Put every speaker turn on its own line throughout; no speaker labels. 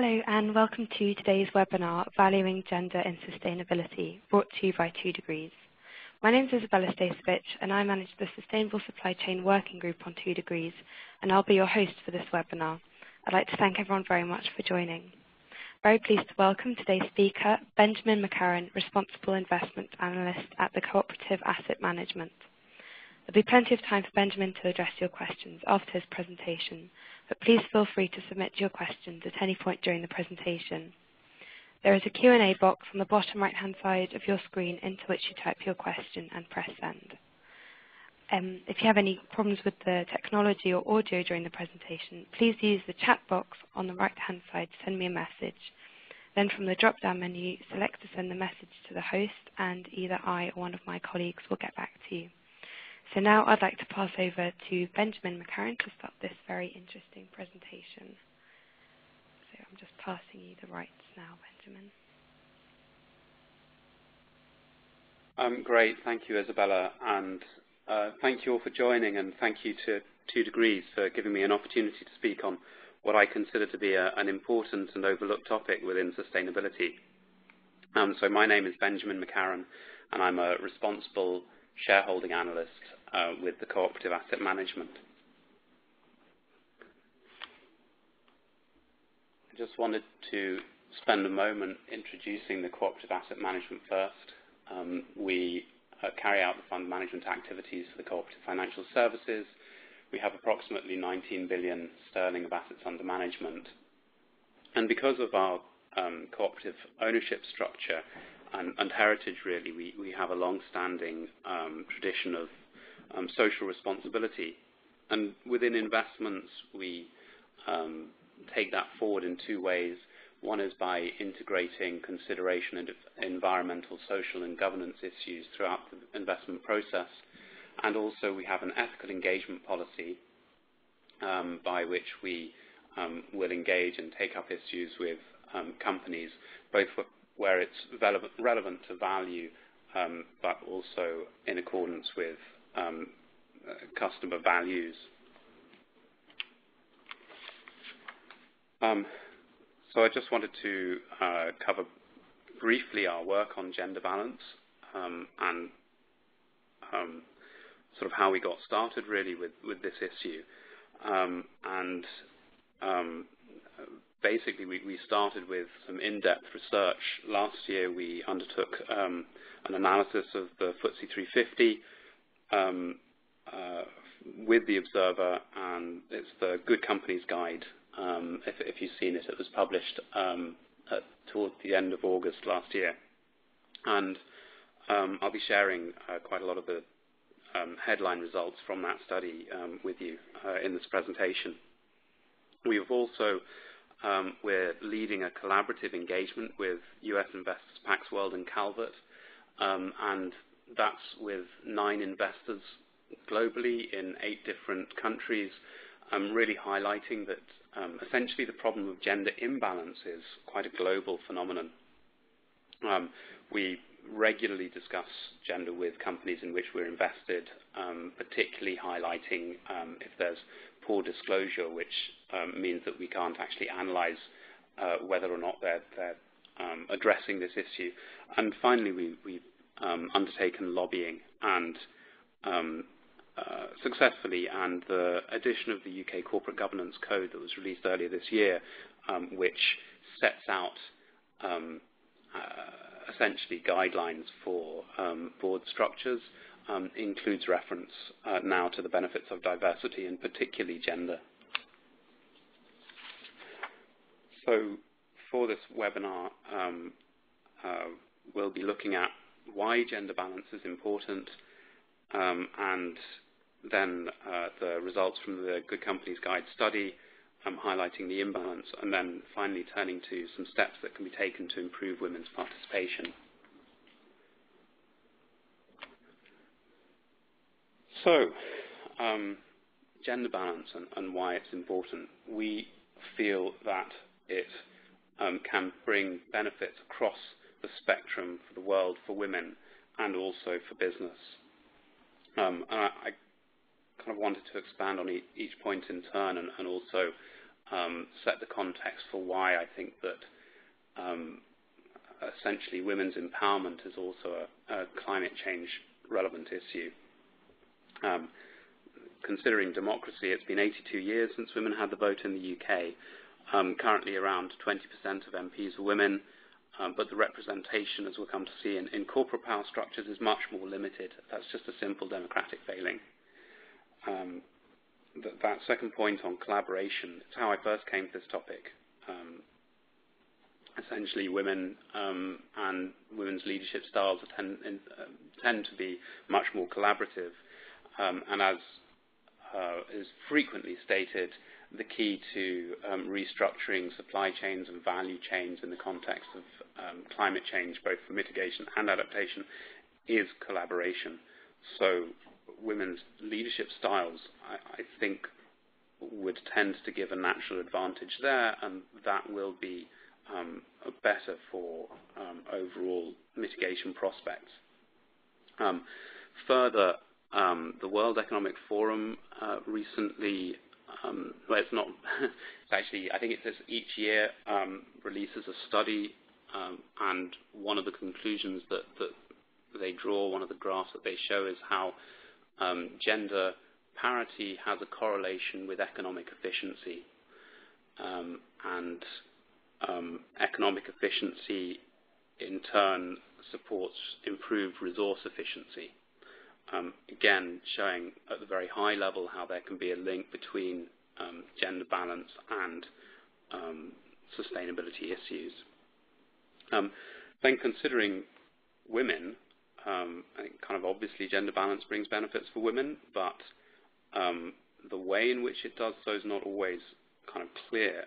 Hello and welcome to today's webinar, Valuing Gender in Sustainability, brought to you by 2 Degrees. My name is Isabella Stasevich and I manage the Sustainable Supply Chain Working Group on 2 Degrees, and I'll be your host for this webinar. I'd like to thank everyone very much for joining. Very pleased to welcome today's speaker, Benjamin McCarran, Responsible Investment Analyst at the Cooperative Asset Management. There'll be plenty of time for Benjamin to address your questions after his presentation, but please feel free to submit your questions at any point during the presentation. There is a Q&A box on the bottom right-hand side of your screen into which you type your question and press send. If you have any problems with the technology or audio during the presentation, please use the chat box on the right-hand side to send me a message. Then from the drop-down menu, select to send the message to the host, and either I or one of my colleagues will get back to you. So now I'd like to pass over to Benjamin McCarran to start this very interesting presentation. So I'm just passing you the rights now, Benjamin.
Great, thank you, Isabella, and thank you all for joining, and thank you to 2 Degrees for giving me an opportunity to speak on what I consider to be an important and overlooked topic within sustainability. So my name is Benjamin McCarran, and I'm a responsible shareholding analyst with the Cooperative Asset Management. I just wanted to spend a moment introducing the Cooperative Asset Management first. We carry out the fund management activities for the Cooperative Financial Services. We have approximately 19 billion sterling of assets under management. And because of our cooperative ownership structure and heritage, really, we have a long-standing tradition of social responsibility. And within investments, we take that forward in 2 ways. One is by integrating consideration of environmental, social, and governance issues throughout the investment process. And also we have an ethical engagement policy by which we will engage and take up issues with companies, both where it's relevant to value, but also in accordance with customer values. So I just wanted to cover briefly our work on gender balance and sort of how we got started really with this issue. Basically, we started with some in-depth research. Last year, we undertook an analysis of the FTSE 350 with the Observer, and it's the Good Companies Guide. If you've seen it, it was published towards the end of August last year. And I'll be sharing quite a lot of the headline results from that study with you in this presentation. We have also we're leading a collaborative engagement with US investors Pax World and Calvert, and that's with 9 investors globally in 8 different countries, really highlighting that essentially the problem of gender imbalance is quite a global phenomenon. We regularly discuss gender with companies in which we're invested, particularly highlighting if there's poor disclosure, which means that we can't actually analyze whether or not they're addressing this issue. And finally, we've undertaken lobbying and successfully, and the addition of the UK Corporate Governance Code that was released earlier this year, which sets out essentially guidelines for board structures, includes reference now to the benefits of diversity and particularly gender. So for this webinar, we'll be looking at why gender balance is important, and then the results from the Good Companies Guide study, highlighting the imbalance, and then finally turning to some steps that can be taken to improve women's participation. So, gender balance and why it's important. We feel that it can bring benefits across the spectrum for the world, for women, and also for business. And I kind of wanted to expand on each point in turn and also set the context for why I think that essentially women's empowerment is also a climate change relevant issue. Considering democracy, it's been 82 years since women had the vote in the UK. Currently around 20% of MPs are women, but the representation, as we'll come to see, in corporate power structures is much more limited. That's just a simple democratic failing. That second point on collaboration, it's how I first came to this topic. Essentially, women and women's leadership styles tend to be much more collaborative, and as is frequently stated, the key to restructuring supply chains and value chains in the context of climate change, both for mitigation and adaptation, is collaboration. So women's leadership styles, I think, would tend to give a natural advantage there, and that will be better for overall mitigation prospects. Further, the World Economic Forum recently, well, it's not, it's actually, I think it says each year releases a study, and one of the conclusions that they draw, one of the graphs that they show, is how gender parity has a correlation with economic efficiency, and economic efficiency in turn supports improved resource efficiency. Again, showing at the very high level how there can be a link between gender balance and sustainability issues. Then considering women, I think kind of obviously gender balance brings benefits for women, but the way in which it does so is not always kind of clear.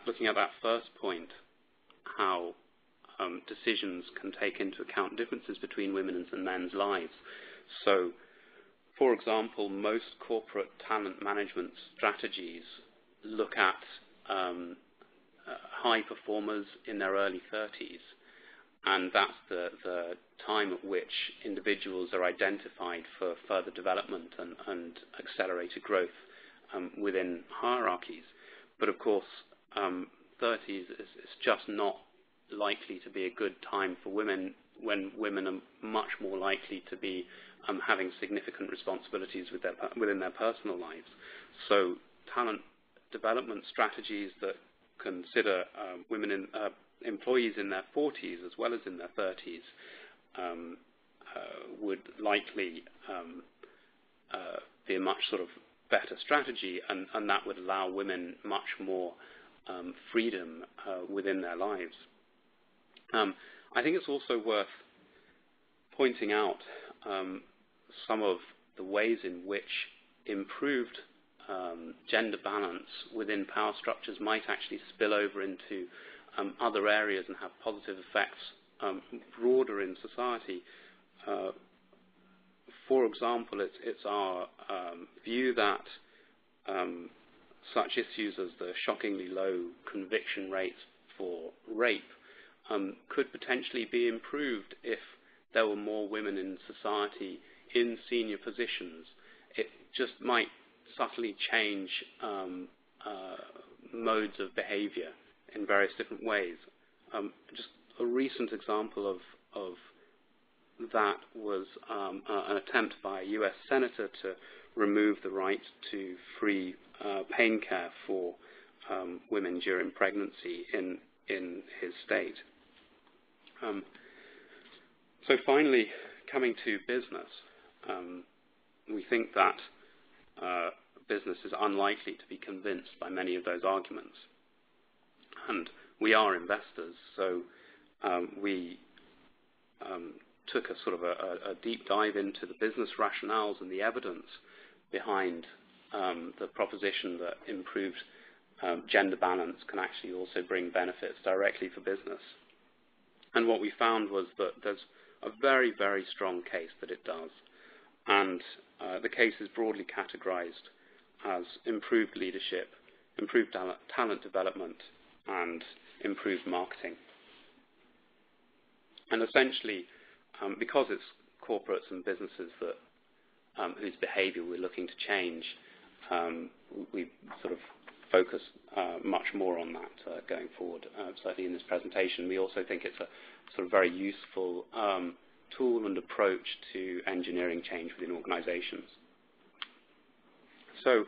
Looking at that first point, how decisions can take into account differences between women's and men's lives. So, for example, most corporate talent management strategies look at high performers in their early 30s, and that's the time at which individuals are identified for further development and accelerated growth within hierarchies. But of course, 30s is just not likely to be a good time for women, when women are much more likely to be having significant responsibilities within their personal lives. So talent development strategies that consider women employees in their 40s as well as in their 30s would likely be a much sort of better strategy, and that would allow women much more freedom within their lives. I think it's also worth pointing out some of the ways in which improved gender balance within power structures might actually spill over into other areas and have positive effects broader in society. For example, it's our view that such issues as the shockingly low conviction rates for rape could potentially be improved if there were more women in society in senior positions. It just might subtly change modes of behavior in various different ways. Just a recent example of that was an attempt by a US senator to remove the right to free pain care for women during pregnancy in his state. So finally, coming to business, we think that business is unlikely to be convinced by many of those arguments. And we are investors, so we took a sort of a deep dive into the business rationales and the evidence behind the proposition that improved gender balance can actually also bring benefits directly for business. And what we found was that there's a very, very strong case that it does. And the case is broadly categorized as improved leadership, improved talent development, and improved marketing. And essentially, because it's corporates and businesses that whose behavior we're looking to change, we sort of focus much more on that going forward, certainly in this presentation. We also think it's a sort of very useful tool and approach to engineering change within organizations. So,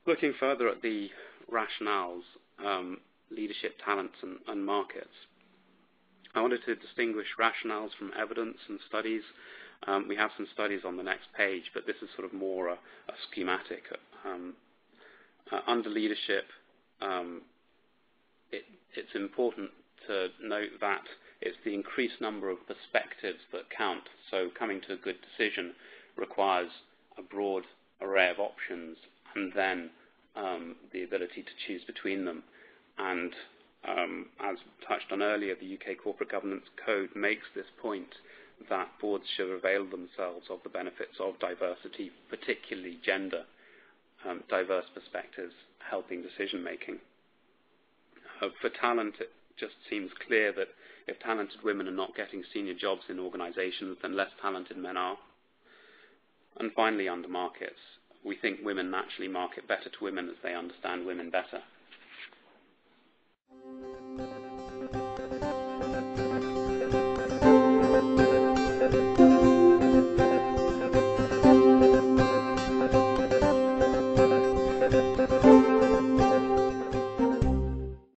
looking further at the rationales, leadership, talents, and markets, I wanted to distinguish rationales from evidence and studies. We have some studies on the next page, but this is sort of more a schematic. Under leadership, it's important to note that it's the increased number of perspectives that count. So coming to a good decision requires a broad array of options and then the ability to choose between them. And as touched on earlier, the UK Corporate Governance Code makes this point that boards should avail themselves of the benefits of diversity, particularly gender, diverse perspectives helping decision making. For talent, it just seems clear that if talented women are not getting senior jobs in organizations, then less talented men are. And finally, under markets, we think women naturally market better to women as they understand women better.